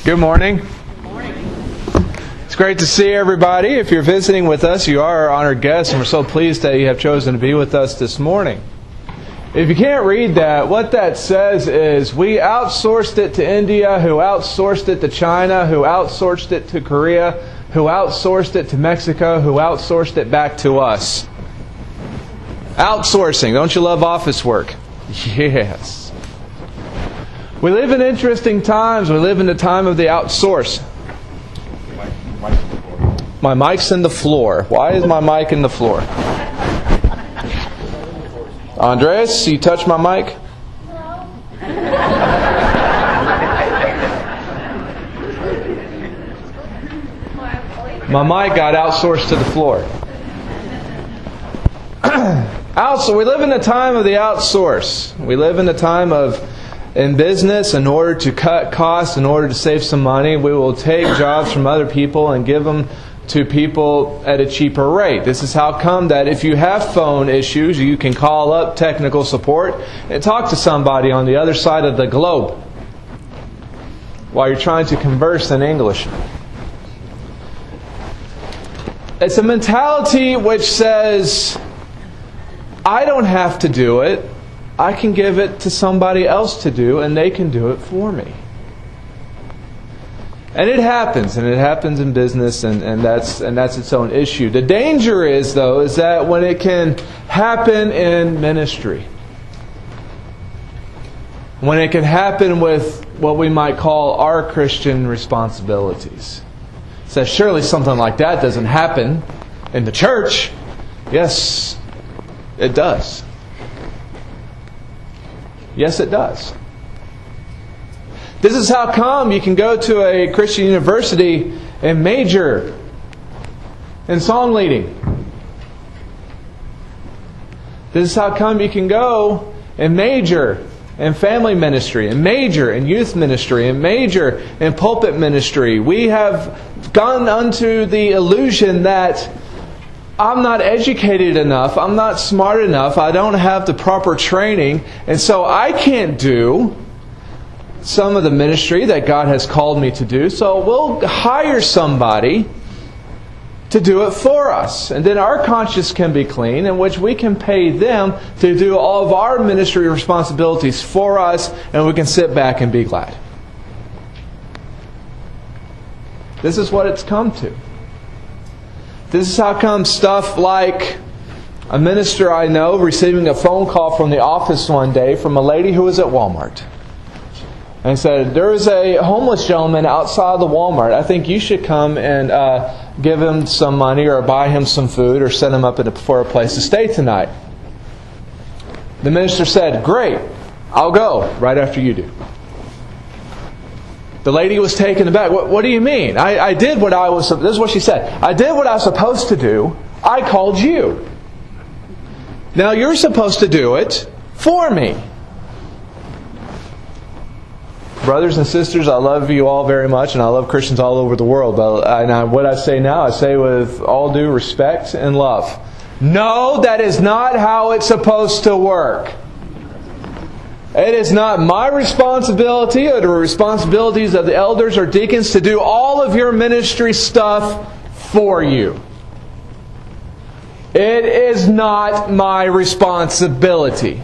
Good morning. Good morning. It's great to see everybody. If you're visiting with us, you are our honored guest, and we're so pleased that you have chosen to be with us this morning. If you can't read that, what that says is we outsourced it to India, who outsourced it to China, who outsourced it to Korea, who outsourced it to Mexico, who outsourced it back to us. Outsourcing. Don't you love office work? Yes. We live in interesting times. We live in the time of the outsource. My mic's in the floor. Why is my mic in the floor? Andres, you touch my mic? My mic got outsourced to the floor. So we live in a time of the outsource. We live in a time of, in business, in order to cut costs, in order to save some money, we will take jobs from other people and give them to people at a cheaper rate. This is how come that if you have phone issues, you can call up technical support and talk to somebody on the other side of the globe while you're trying to converse in English. It's a mentality which says, I don't have to do it. I can give it to somebody else to do, and they can do it for me. And it happens in business, and that's its own issue. The danger is, though, is that when it can happen in ministry, when it can happen with what we might call our Christian responsibilities. So surely something like that doesn't happen in the church. Yes, it does. Yes, it does. This is how come you can go to a Christian university and major in song leading. This is how come you can go and major in family ministry, and major in youth ministry, and major in pulpit ministry. We have gone unto the illusion that I'm not educated enough, I'm not smart enough, I don't have the proper training, and so I can't do some of the ministry that God has called me to do. So we'll hire somebody to do it for us. And then our conscience can be clean, in which we can pay them to do all of our ministry responsibilities for us, and we can sit back and be glad. This is what it's come to. This is how come stuff like a minister I know receiving a phone call from the office one day from a lady who was at Walmart. And said, there is a homeless gentleman outside the Walmart. I think you should come and give him some money or buy him some food or set him up for a place to stay tonight. The minister said, great, I'll go right after you do. The lady was taken aback. What do you mean? I did what I was... This is what she said. I did what I was supposed to do. I called you. Now you're supposed to do it for me. Brothers and sisters, I love you all very much, and I love Christians all over the world. But what I say now, I say with all due respect and love. No, that is not how it's supposed to work. It is not my responsibility or the responsibilities of the elders or deacons to do all of your ministry stuff for you. It is not my responsibility.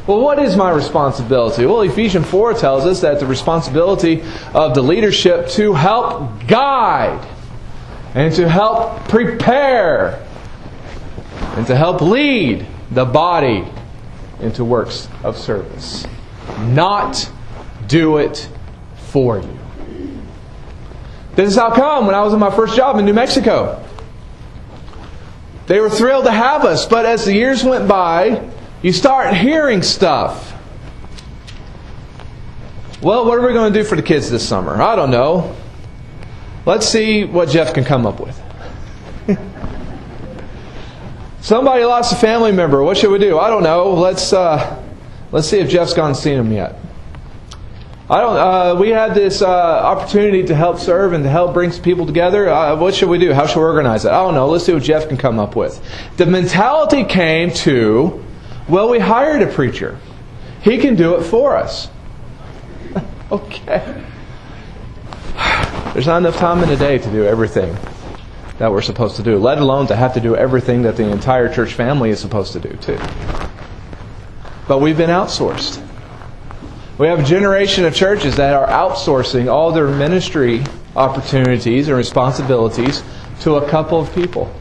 Well, what is my responsibility? Well, Ephesians 4 tells us that the responsibility of the leadership to help guide and to help prepare and to help lead the body into works of service. Not do it for you. This is how come when I was in my first job in New Mexico, they were thrilled to have us, but as the years went by, you start hearing stuff. Well, what are we going to do for the kids this summer? I don't know. Let's see what Jeff can come up with. Somebody lost a family member. What should we do? I don't know. Let's see if Jeff's gone and seen him yet. We had this opportunity to help serve and to help bring people together. What should we do? How should we organize it? I don't know. Let's see what Jeff can come up with. The mentality came to, well, we hired a preacher. He can do it for us. Okay. There's not enough time in a day to do everything that we're supposed to do, let alone to have to do everything that the entire church family is supposed to do too. But we've been outsourced. We have a generation of churches that are outsourcing all their ministry opportunities and responsibilities to a couple of people.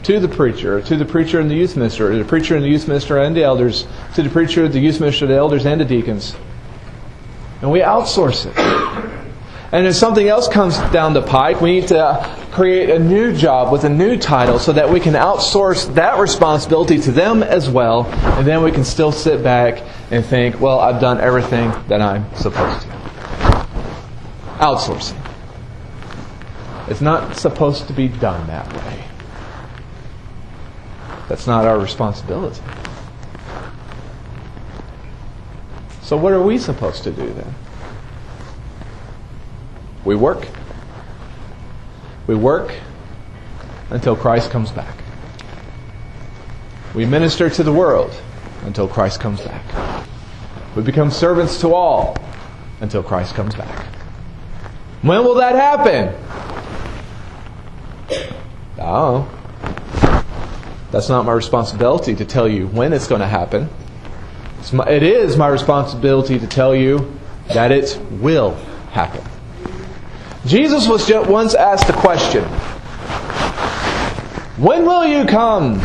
To the preacher and the youth minister, to the preacher and the youth minister and the elders, to the preacher, the youth minister, the elders, and the deacons. And we outsource it. And if something else comes down the pike, we need to create a new job with a new title so that we can outsource that responsibility to them as well. And then we can still sit back and think, well, I've done everything that I'm supposed to. Outsourcing. It's not supposed to be done that way. That's not our responsibility. So what are we supposed to do then? We work. We work until Christ comes back. We minister to the world until Christ comes back. We become servants to all until Christ comes back. When will that happen? I don't know. That's not my responsibility to tell you when it's going to happen. It is my responsibility to tell you that it will happen. Jesus was just once asked the question, when will you come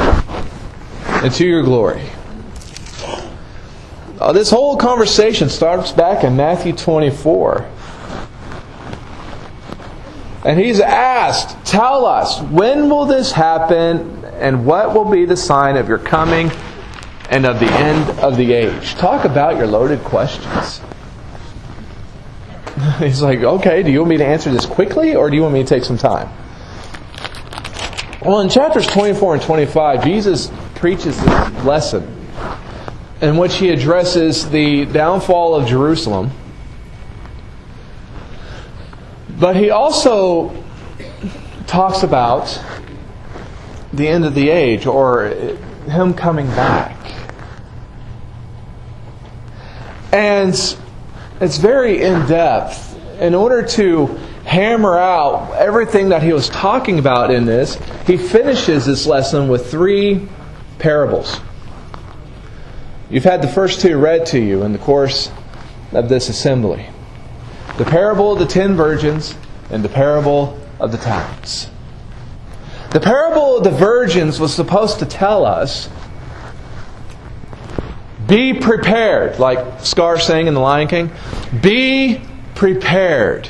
into your glory? This whole conversation starts back in Matthew 24. And he's asked, tell us, when will this happen and what will be the sign of your coming and of the end of the age? Talk about your loaded questions. He's like, okay, do you want me to answer this quickly or do you want me to take some time? Well, in chapters 24 and 25, Jesus preaches this lesson in which he addresses the downfall of Jerusalem. But he also talks about the end of the age or him coming back. And it's very in-depth. In order to hammer out everything that he was talking about in this, he finishes this lesson with 3 parables. You've had the first 2 read to you in the course of this assembly. The parable of the 10 virgins and the parable of the talents. The parable of the virgins was supposed to tell us, be prepared, like Scar sang in The Lion King. Be prepared.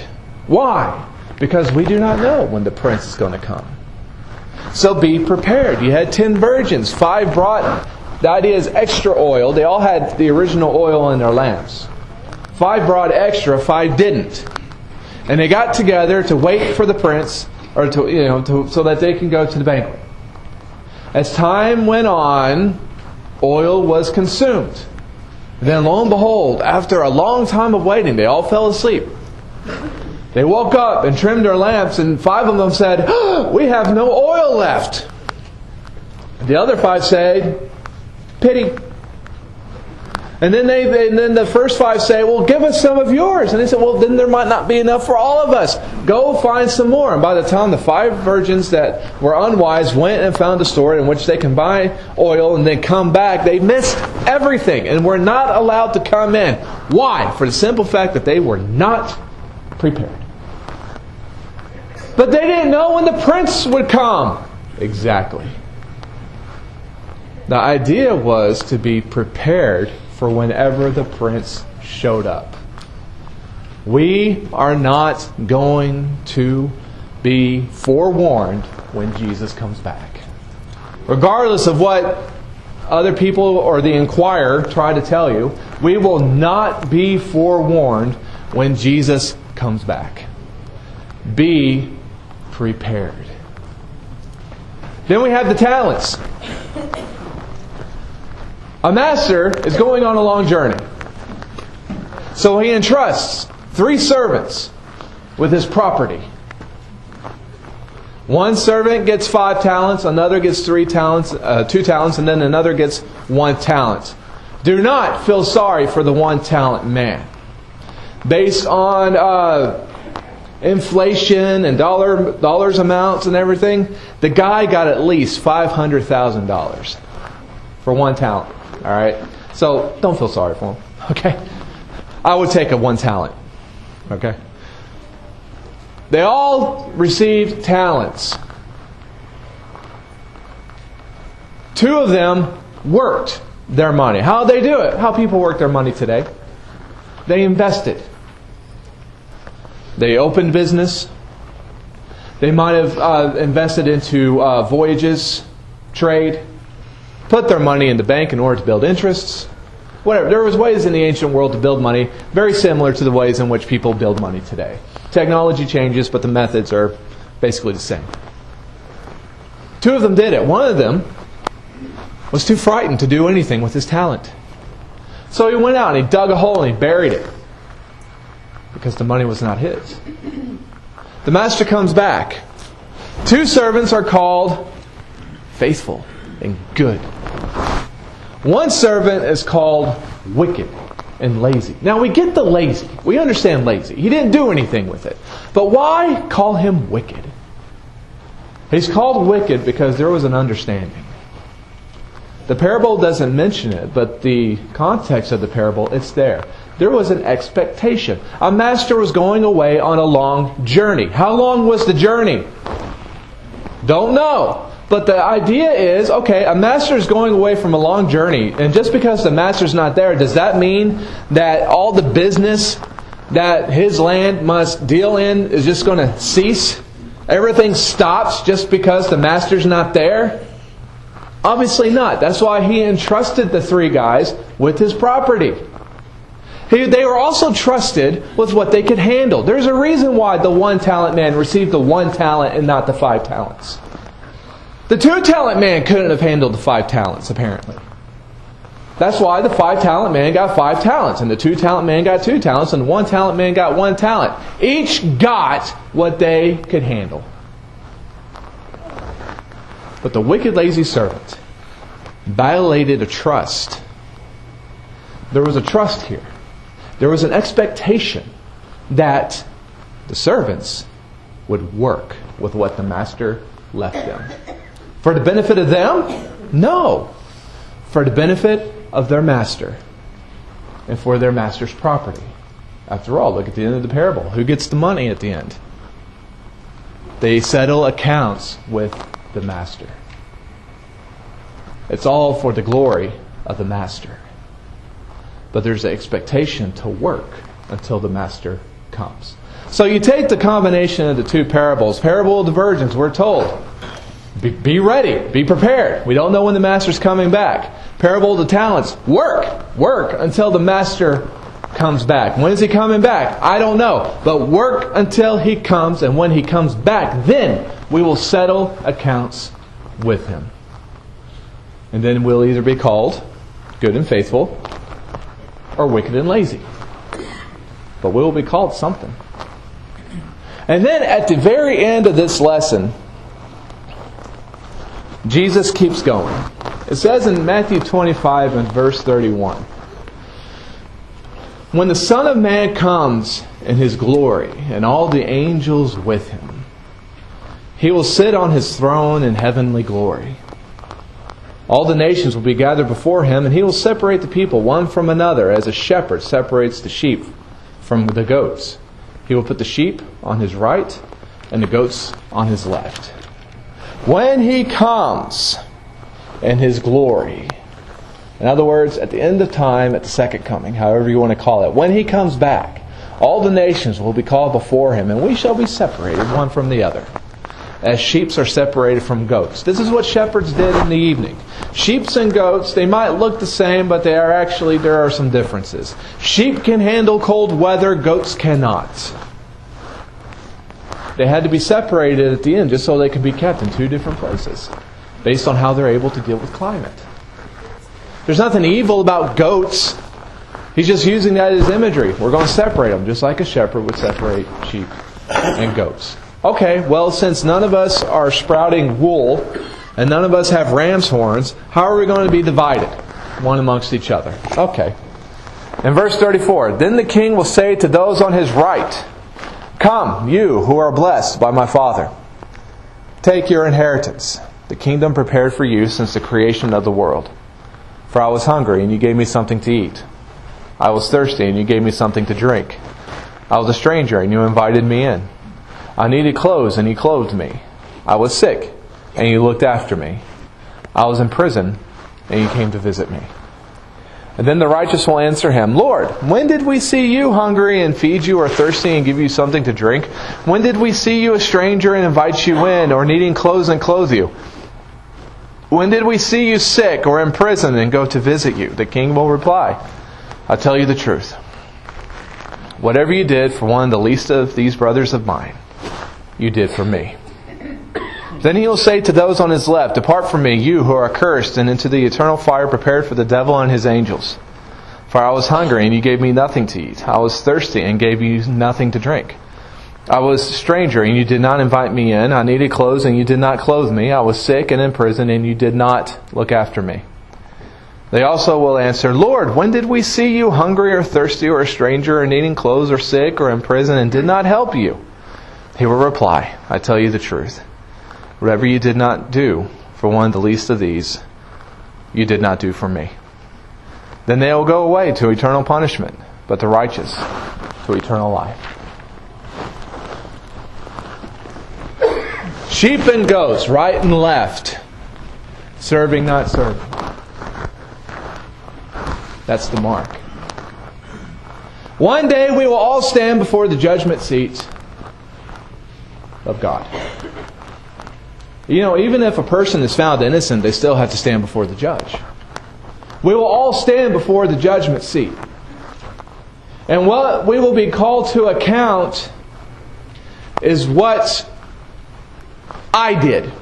Why? Because we do not know when the prince is going to come. So be prepared. You had 10 virgins. 5 brought, the idea is extra oil. They all had the original oil in their lamps. 5 brought extra, 5 didn't. And they got together to wait for the prince, or so that they can go to the banquet. As time went on, oil was consumed. Then lo and behold, after a long time of waiting, they all fell asleep. They woke up and trimmed their lamps, and 5 of them said, we have no oil left. The other 5 said, pity. And then the first 5 say, well, give us some of yours. And they said, well, then there might not be enough for all of us. Go find some more. And by the time the 5 virgins that were unwise went and found a store in which they can buy oil and then come back, they missed everything and were not allowed to come in. Why? For the simple fact that they were not prepared. But they didn't know when the prince would come. Exactly. The idea was to be prepared for whenever the prince showed up. We are not going to be forewarned when Jesus comes back. Regardless of what other people or the Inquirer try to tell you, we will not be forewarned when Jesus comes back. Be prepared. Then we have the talents. A master is going on a long journey. So he entrusts 3 servants with his property. One servant gets 5 talents, another gets 2 talents, and then another gets 1 talent. Do not feel sorry for the 1 talent man. Based on inflation and dollars amounts and everything, the guy got at least $500,000 for 1 talent. All right? So don't feel sorry for him. Okay? I would take a 1 talent. Okay? They all received talents. 2 of them worked their money. How did they do it? How people work their money today? They invested. They opened business. They might have invested into voyages, trade, put their money in the bank in order to build interests. Whatever. There was ways in the ancient world to build money very similar to the ways in which people build money today. Technology changes, but the methods are basically the same. 2 of them did it. One of them was too frightened to do anything with his talent. So he went out and he dug a hole and he buried it because the money was not his. The master comes back. 2 servants are called faithful and good. 1 servant is called wicked and lazy. Now we get the lazy. We understand lazy. He didn't do anything with it. But why call him wicked? He's called wicked because there was an understanding. The parable doesn't mention it, but the context of the parable, it's there. There was an expectation. A master was going away on a long journey. How long was the journey? Don't know. But the idea is, okay, a master is going away from a long journey, and just because the master's not there, does that mean that all the business that his land must deal in is just going to cease? Everything stops just because the master's not there? Obviously not. That's why he entrusted the 3 guys with his property. They were also trusted with what they could handle. There's a reason why the 1 talent man received the 1 talent and not the 5 talents. The 2 talent man couldn't have handled the 5 talents, apparently. That's why the 5 talent man got 5 talents, and the 2 talent man got 2 talents, and the 1 talent man got 1 talent. Each got what they could handle. But the wicked, lazy servant violated a trust. There was a trust here. There was an expectation that the servants would work with what the master left them. For the benefit of them? No. For the benefit of their master and for their master's property. After all, look at the end of the parable. Who gets the money at the end? They settle accounts with the master. It's all for the glory of the master. But there's an expectation to work until the master comes. So you take the combination of the 2 parables. Parable of the virgins, we're told, be ready, be prepared. We don't know when the master's coming back. Parable of the talents, work until the master comes back. When is he coming back? I don't know. But work until he comes, and when he comes back, then we will settle accounts with him. And then we'll either be called good and faithful or wicked and lazy. But we will be called something. And then at the very end of this lesson, Jesus keeps going. It says in Matthew 25 and verse 31, when the Son of Man comes in His glory and all the angels with Him, He will sit on His throne in heavenly glory. All the nations will be gathered before Him, and He will separate the people one from another, as a shepherd separates the sheep from the goats. He will put the sheep on His right and the goats on His left. When He comes in His glory, in other words, at the end of time, at the second coming, however you want to call it, when He comes back, all the nations will be called before Him, and we shall be separated one from the other, as sheep are separated from goats. This is what shepherds did in the evening. Sheep and goats, they might look the same, but there are some differences. Sheep can handle cold weather, goats cannot. They had to be separated at the end just so they could be kept in 2 different places, based on how they're able to deal with climate. There's nothing evil about goats. He's just using that as imagery. We're going to separate them, just like a shepherd would separate sheep and goats. Okay, well, since none of us are sprouting wool and none of us have ram's horns, how are we going to be divided one amongst each other? Okay. In verse 34, then the king will say to those on his right, Come, you who are blessed by my Father. Take your inheritance, the kingdom prepared for you since the creation of the world. For I was hungry, and you gave me something to eat. I was thirsty, and you gave me something to drink. I was a stranger, and you invited me in. I needed clothes, and you clothed me. I was sick, and you looked after me. I was in prison, and you came to visit me. And then the righteous will answer him, Lord, when did we see you hungry and feed you, or thirsty and give you something to drink? When did we see you a stranger and invite you in, or needing clothes and clothe you? When did we see you sick or in prison and go to visit you? The king will reply, I tell you the truth. Whatever you did for one of the least of these brothers of mine, you did for me. Then he will say to those on his left, Depart from me, you who are cursed, and into the eternal fire prepared for the devil and his angels. For I was hungry, and you gave me nothing to eat. I was thirsty, and gave you nothing to drink. I was a stranger, and you did not invite me in. I needed clothes, and you did not clothe me. I was sick and in prison, and you did not look after me. They also will answer, Lord, when did we see you hungry or thirsty or a stranger or needing clothes or sick or in prison and did not help you? He will reply, I tell you the truth. Whatever you did not do for one of the least of these, you did not do for me. Then they will go away to eternal punishment, but the righteous to eternal life. Sheep and goats, right and left. Serving, not serving. That's the mark. One day we will all stand before the judgment seat of God. You know, even if a person is found innocent, they still have to stand before the judge. We will all stand before the judgment seat. And what we will be called to account is what I did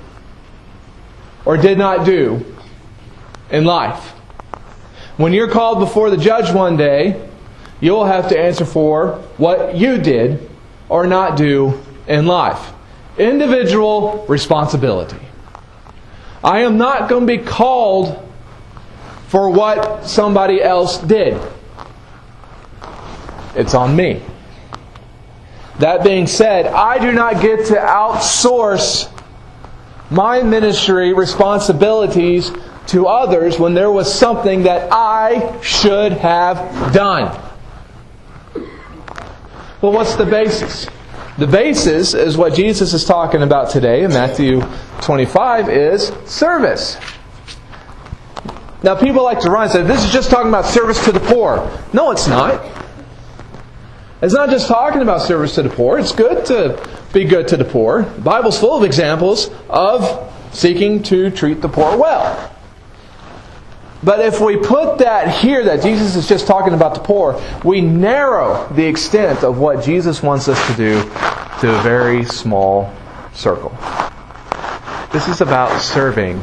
or did not do in life. When you're called before the judge one day, you'll have to answer for what you did or not do in life. Individual responsibility. I am not going to be called for what somebody else did. It's on me. That being said, I do not get to outsource my ministry responsibilities to others when there was something that I should have done. Well, what's the basis? The basis is what Jesus is talking about today in Matthew 25 is service. Now people like to run and say, this is just talking about service to the poor. No, it's not. It's not just talking about service to the poor. It's good to be good to the poor. The Bible's full of examples of seeking to treat the poor well. But if we put that here, that Jesus is just talking about the poor, we narrow the extent of what Jesus wants us to do to a very small circle. This is about serving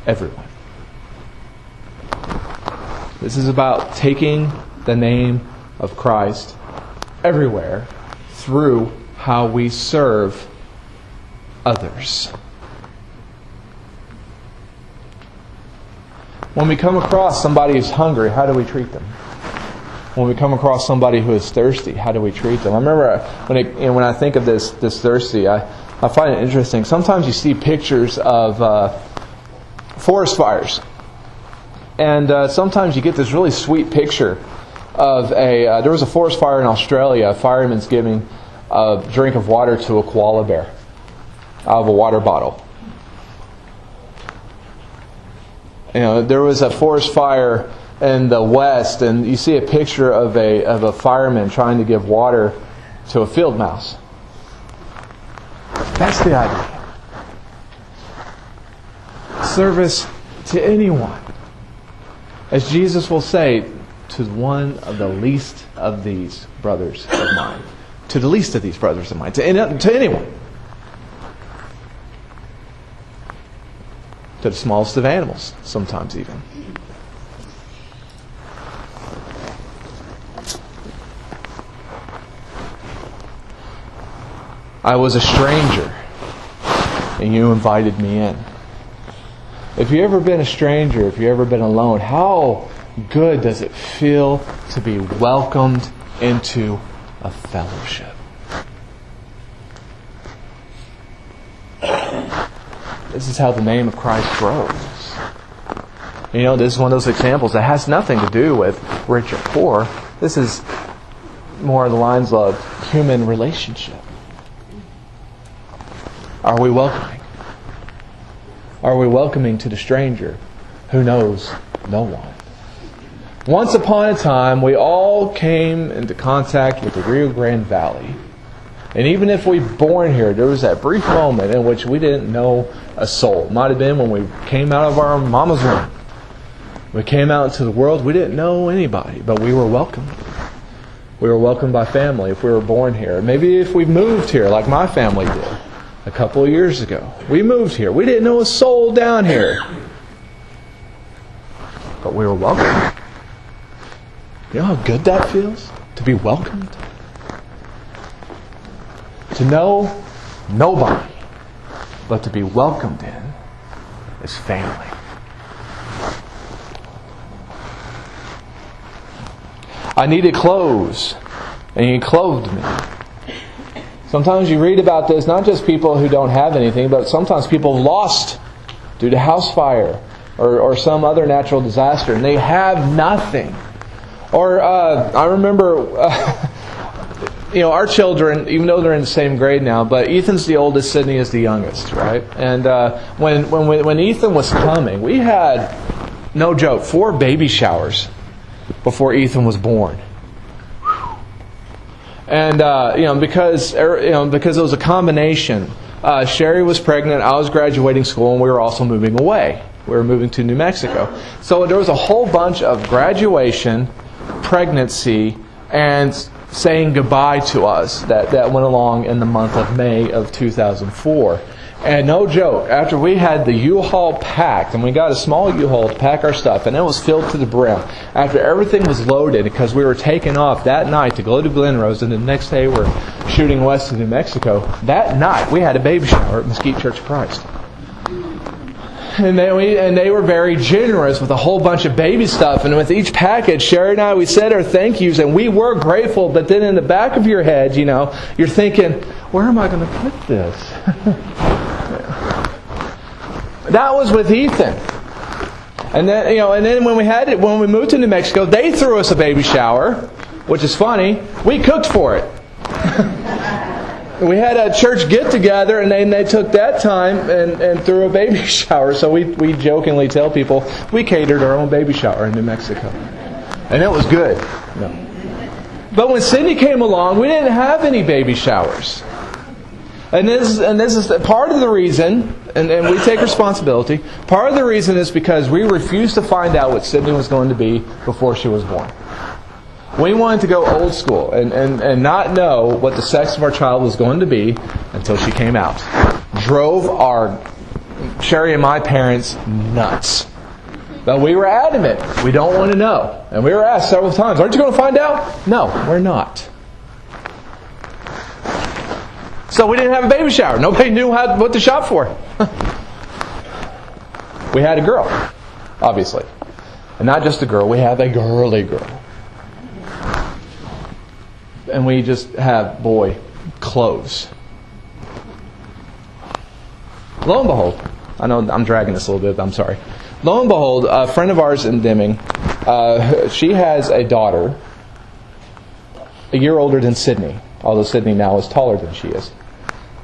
everyone. This is about taking the name of Christ everywhere through how we serve others. When we come across somebody who's hungry, how do we treat them? When we come across somebody who is thirsty, how do we treat them? I remember when I think of this thirsty, I find it interesting. Sometimes you see pictures of forest fires. And sometimes you get this really sweet picture of there was a forest fire in Australia. A fireman's giving a drink of water to a koala bear out of a water bottle. You know, there was a forest fire in the West, and you see a picture of a fireman trying to give water to a field mouse. That's the idea. Service to anyone. As Jesus will say, to one of the least of these brothers of mine. To the least of these brothers of mine. To anyone. To the smallest of animals, sometimes even. I was a stranger, and you invited me in. If you've ever been a stranger, if you've ever been alone, how good does it feel to be welcomed into a fellowship? This is how the name of Christ grows. You know, this is one of those examples that has nothing to do with rich or poor. This is more of the lines of human relationship. Are we welcoming? Are we welcoming to the stranger who knows no one? Once upon a time, we all came into contact with the Rio Grande Valley. And even if we were born here, there was that brief moment in which we didn't know a soul. It might have been when we came out of our mama's womb. We came out into the world, we didn't know anybody, but we were welcomed. We were welcomed by family if we were born here. Maybe if we moved here, like my family did a couple of years ago. We moved here. We didn't know a soul down here. But we were welcomed. You know how good that feels? To be welcomed? To know nobody, but to be welcomed in is family. I needed clothes, and you clothed me. Sometimes you read about this, not just people who don't have anything, but sometimes people lost due to house fire or some other natural disaster, and they have nothing. Or I remember, our children, even though they're in the same grade now, but Ethan's the oldest, Sydney is the youngest, right? And when Ethan was coming, we had, no joke, 4 baby showers before Ethan was born. And because it was a combination. Sherry was pregnant, I was graduating school, and we were also moving away. We were moving to New Mexico. So there was a whole bunch of graduation, pregnancy, and saying goodbye to us that went along in the month of May of 2004. And no joke, after we had the U-Haul packed, and we got a small U-Haul to pack our stuff, and it was filled to the brim. After everything was loaded, because we were taking off that night to go to Glen Rose, and the next day we're shooting west to New Mexico, that night we had a baby shower at Mesquite Church of Christ. And they were very generous with a whole bunch of baby stuff. And with each package, Sherry and I, we said our thank yous, and we were grateful. But then in the back of your head, you're thinking, where am I going to put this? That was with Ethan. And then when we moved to New Mexico, they threw us a baby shower, which is funny. We cooked for it. We had a church get together, and they took that time and threw a baby shower. So we jokingly tell people we catered our own baby shower in New Mexico, and it was good. No. But when Sydney came along, we didn't have any baby showers. And this is part of the reason, and we take responsibility. Part of the reason is because we refused to find out what Sydney was going to be before she was born. We wanted to go old school and not know what the sex of our child was going to be until she came out. Drove our Sherry and my parents nuts. But we were adamant. We don't want to know. And we were asked several times, aren't you going to find out? No, we're not. So we didn't have a baby shower. Nobody knew what to shop for. We had a girl, obviously. And not just a girl, we have a girly girl. And we just have boy clothes. Lo and behold, I know I'm dragging this a little bit, but I'm sorry. Lo and behold, a friend of ours in Deming, she has a daughter a year older than Sydney, although Sydney now is taller than she is.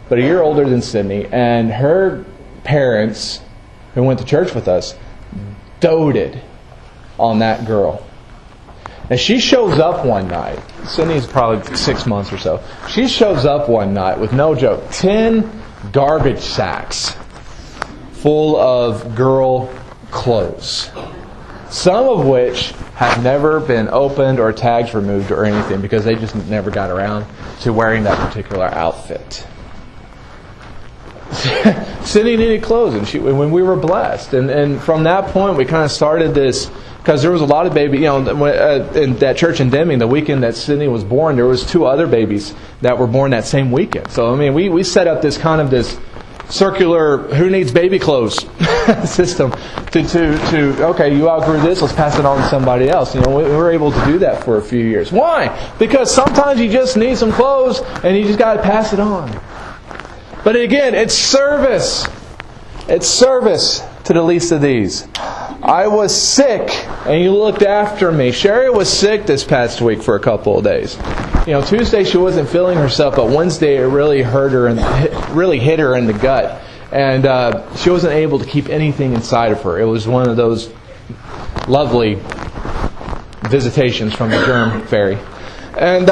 But a year older than Sydney, and her parents, who went to church with us, doted on that girl. And she shows up one night. Sydney's probably 6 months or so. She shows up one night with, no joke, 10 garbage sacks full of girl clothes. Some of which have never been opened or tags removed or anything because they just never got around to wearing that particular outfit. Sydney needed clothes, and when we were blessed. And from that point, we kind of started this, because there was a lot of babies, in that church in Deming, the weekend that Sydney was born, there was 2 other babies that were born that same weekend. So, I mean, we set up this kind of this circular who needs baby clothes system to okay, you outgrew this, let's pass it on to somebody else. We were able to do that for a few years. Why? Because sometimes you just need some clothes and you just got to pass it on. But again, it's service. It's service to the least of these. I was sick and you looked after me. Sherry was sick this past week for a couple of days. Tuesday she wasn't feeling herself, but Wednesday it really hurt her and really hit her in the gut. And she wasn't able to keep anything inside of her. It was one of those lovely visitations from the germ fairy. And,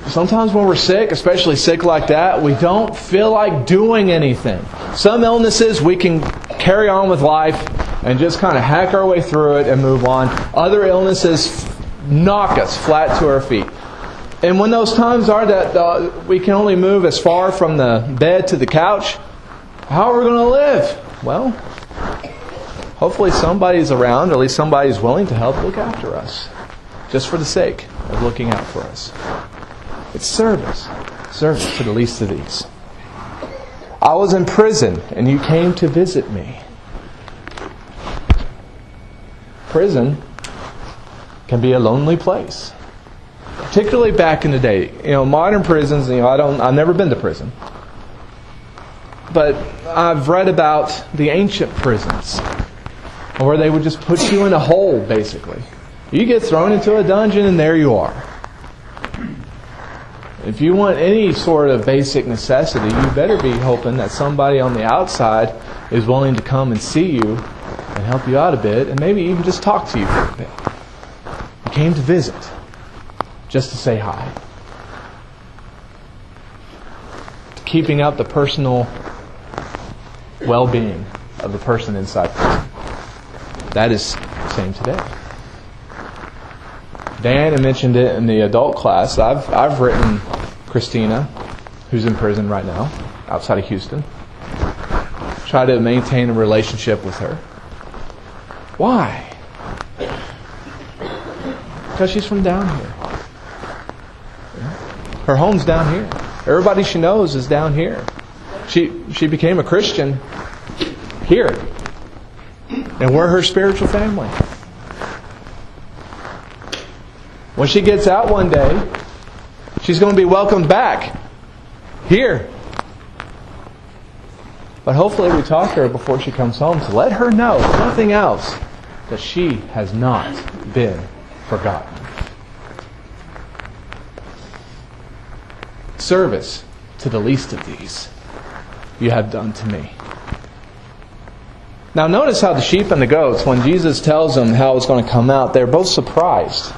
sometimes when we're sick, especially sick like that, we don't feel like doing anything. Some illnesses we can carry on with life and just kind of hack our way through it and move on. Other illnesses knock us flat to our feet. And when those times are that we can only move as far from the bed to the couch, how are we going to live? Well, hopefully somebody's around, or at least somebody's willing to help look after us, just for the sake of looking out for us. It's service. Service to the least of these. I was in prison and you came to visit me. Prison can be a lonely place. Particularly back in the day. Modern prisons, I've never been to prison. But I've read about the ancient prisons, where they would just put you in a hole, basically. You get thrown into a dungeon and there you are. If you want any sort of basic necessity, you better be hoping that somebody on the outside is willing to come and see you and help you out a bit, and maybe even just talk to you for a bit. You came to visit, just to say hi. Keeping up the personal well-being of the person inside prison. That is the same today. Dan mentioned it in the adult class. I've written Christina, who's in prison right now, outside of Houston. Try to maintain a relationship with her. Why? Because she's from down here. Her home's down here. Everybody she knows is down here. She became a Christian here. And we're her spiritual family. When she gets out one day, she's going to be welcomed back here. But hopefully we talk to her before she comes home to let her know, if nothing else, that she has not been forgotten. Service to the least of these you have done to me. Now notice how the sheep and the goats, when Jesus tells them how it's going to come out, they're both surprised.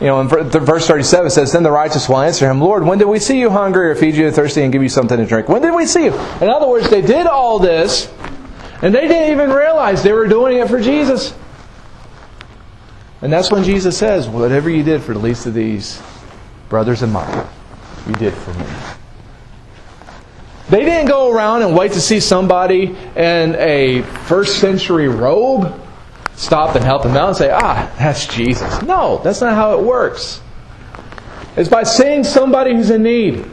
In verse 37 it says, Then the righteous will answer him, Lord, when did we see you hungry or feed you thirsty and give you something to drink? When did we see you? In other words, they did all this and they didn't even realize they were doing it for Jesus. And that's when Jesus says, whatever you did for the least of these brothers of mine, you did for me. They didn't go around and wait to see somebody in a first century robe stop and help them out and say, that's Jesus. No, that's not how it works. It's by seeing somebody who's in need,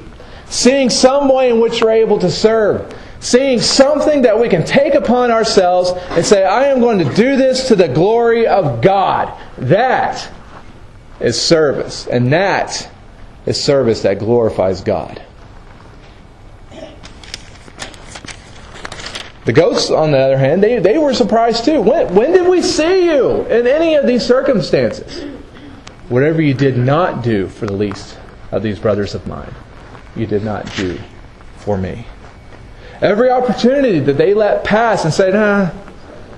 seeing some way in which we're able to serve, seeing something that we can take upon ourselves and say, I am going to do this to the glory of God. That is service. And that is service that glorifies God. The goats, on the other hand, they were surprised too. When did we see you in any of these circumstances? Whatever you did not do for the least of these brothers of mine, you did not do for me. Every opportunity that they let pass and said,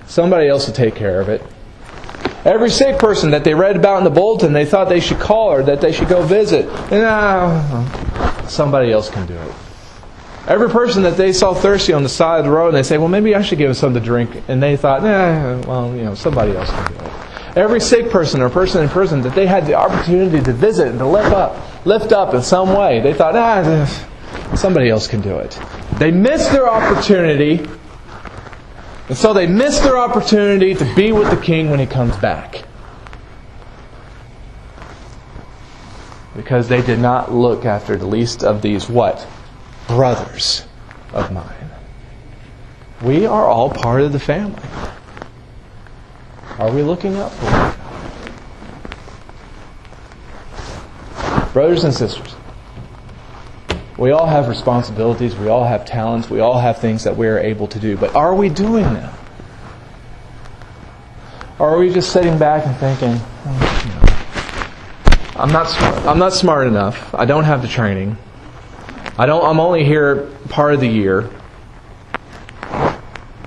somebody else will take care of it. Every sick person that they read about in the bulletin, they thought they should call or that they should go visit. Somebody else can do it. Every person that they saw thirsty on the side of the road, and they say, well, maybe I should give him something to drink. And they thought, somebody else can do it. Every sick person or person in prison that they had the opportunity to visit and to lift up in some way, they thought, somebody else can do it. They missed their opportunity, and so they missed their opportunity to be with the King when He comes back. Because they did not look after the least of these what? Brothers of mine. We are all part of the family. Are we looking up for one another? Brothers and sisters, We all have responsibilities. We all have talents. We all have things that we are able to do. But are we doing them? Or are we just sitting back and thinking, I'm not smart enough. I don't have the training. I'm only here part of the year.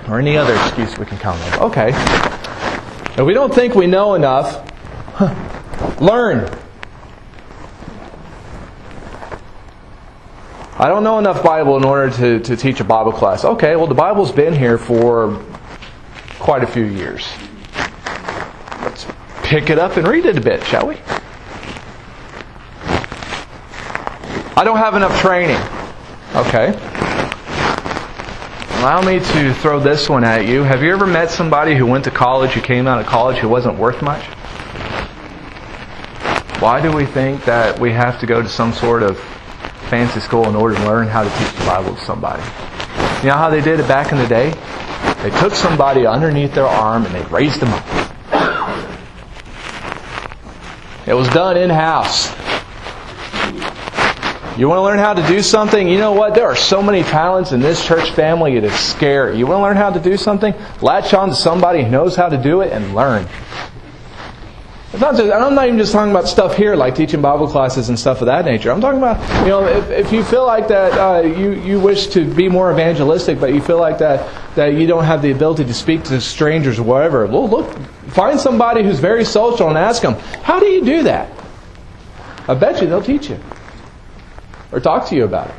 Or any other excuse we can come up with. Okay. If we don't think we know enough, learn. I don't know enough Bible in order to teach a Bible class. Okay, well the Bible's been here for quite a few years. Let's pick it up and read it a bit, shall we? I don't have enough training. Okay. Allow me to throw this one at you. Have you ever met somebody who went to college, who came out of college, who wasn't worth much? Why do we think that we have to go to some sort of fancy school in order to learn how to teach the Bible to somebody? You know how they did it back in the day? They took somebody underneath their arm and they raised them up. It was done in-house. You want to learn how to do something? You know what? There are so many talents in this church family, it is scary. You want to learn how to do something? Latch on to somebody who knows how to do it and learn. I'm not even just talking about stuff here like teaching Bible classes and stuff of that nature. I'm talking about, if you feel like that you wish to be more evangelistic, but you feel like that you don't have the ability to speak to strangers or whatever, well, look, find somebody who's very social and ask them, how do you do that? I bet you they'll teach you. Or talk to you about it.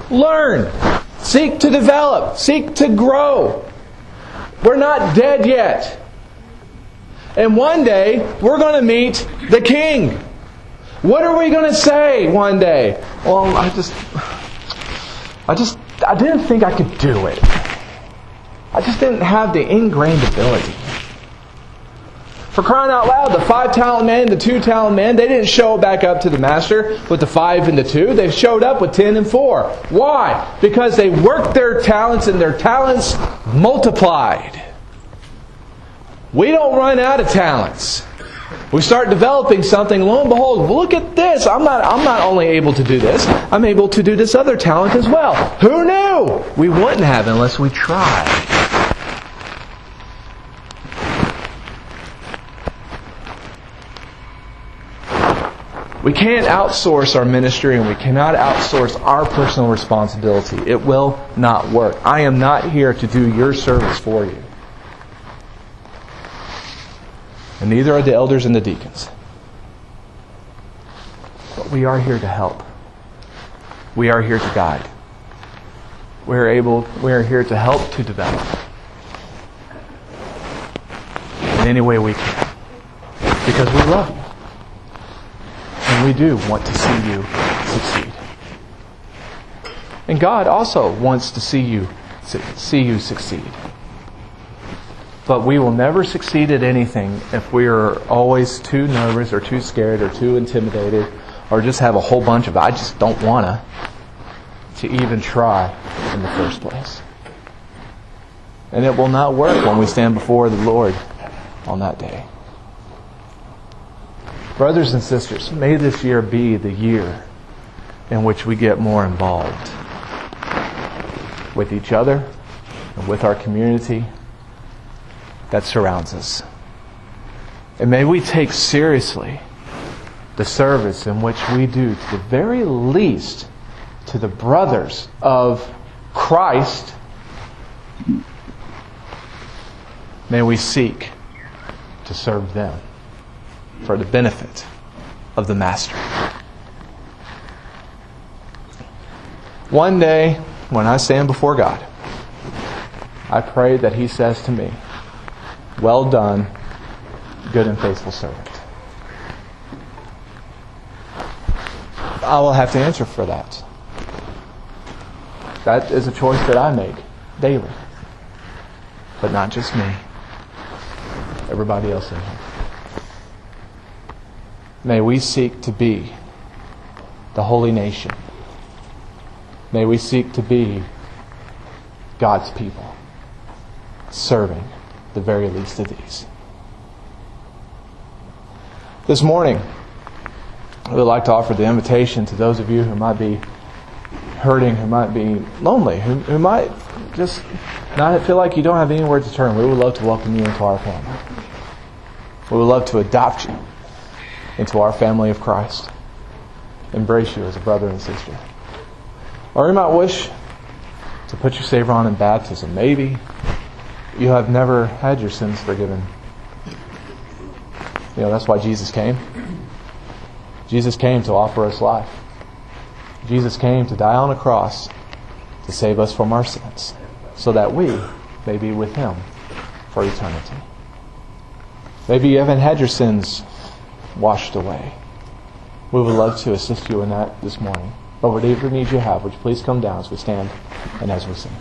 Learn. Seek to develop. Seek to grow. We're not dead yet. And one day, we're going to meet the King. What are we going to say one day? Well, I didn't think I could do it. I just didn't have the ingrained ability. For crying out loud, the 5-talent man, the 2-talent man, they didn't show back up to the master with the 5 and the 2. They showed up with 10 and 4. Why? Because they worked their talents and their talents multiplied. We don't run out of talents. We start developing something, lo and behold, look at this. I'm not only able to do this, I'm able to do this other talent as well. Who knew? We wouldn't have unless we tried. We can't outsource our ministry and we cannot outsource our personal responsibility. It will not work. I am not here to do your service for you. And neither are the elders and the deacons. But we are here to help. We are here to guide. We are here to help to develop. In any way we can. Because we love you. And we do want to see you succeed. And God also wants to see you succeed. But we will never succeed at anything if we are always too nervous or too scared or too intimidated or just have a whole bunch of I just don't want to even try in the first place. And it will not work when we stand before the Lord on that day. Brothers and sisters, may this year be the year in which we get more involved with each other and with our community that surrounds us. And may we take seriously the service in which we do, to the very least, to the brothers of Christ. May we seek to serve them for the benefit of the Master. One day, when I stand before God, I pray that He says to me, "Well done, good and faithful servant." I will have to answer for that. That is a choice that I make daily. But not just me. Everybody else in here. May we seek to be the holy nation. May we seek to be God's people, serving the very least of these. This morning, I would like to offer the invitation to those of you who might be hurting, who might be lonely, who might just not feel like you don't have anywhere to turn. We would love to welcome you into our family. We would love to adopt you into our family of Christ. Embrace you as a brother and sister. Or you might wish to put your Savior on in baptism. Maybe you have never had your sins forgiven. That's why Jesus came. Jesus came to offer us life. Jesus came to die on a cross to save us from our sins, so that we may be with Him for eternity. Maybe you haven't had your sins washed away. We would love to assist you in that this morning. But whatever needs you have, would you please come down as we stand and as we sing.